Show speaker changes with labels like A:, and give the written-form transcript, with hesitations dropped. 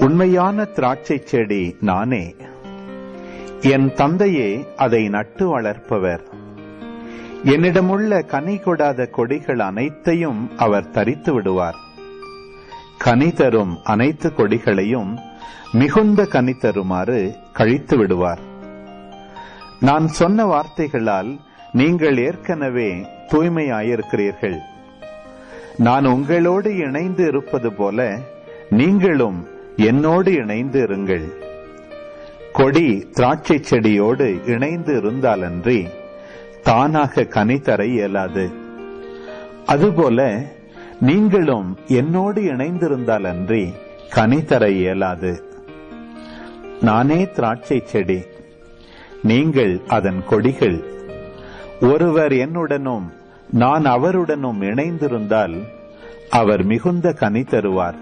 A: உண்மையான திராட்சை செடி நானே. என் தந்தையே அதை நட்டு வளர்ப்பவர். என்னிடமுள்ள கனி கொடாத கொடிகள் அனைத்தையும் அவர் தரித்து விடுவார். கனி தரும் அனைத்து கொடிகளையும் மிகுந்த கனி தருமாறு கழித்து விடுவார். நான் சொன்ன வார்த்தைகளால் நீங்கள் ஏற்கனவே தூய்மையாயிருக்கிறீர்கள். நான் உங்களோடு இணைந்து இருப்பது போல நீங்களும் என்னோடு இணைந்து இருங்கள். கொடி திராட்சை செடியோடு இணைந்து இருந்தாலன்றி தானாக கனி தர இயலாது. அதுபோல நீங்களும் என்னோடு இணைந்திருந்தாலன்றி கனி தர இயலாது. நானே திராட்சை செடி, நீங்கள் அதன் கொடிகள். ஒருவர் என்னுடனும் நான் அவருடனும் இணைந்திருந்தால் அவர் மிகுந்த கனி தருவார்.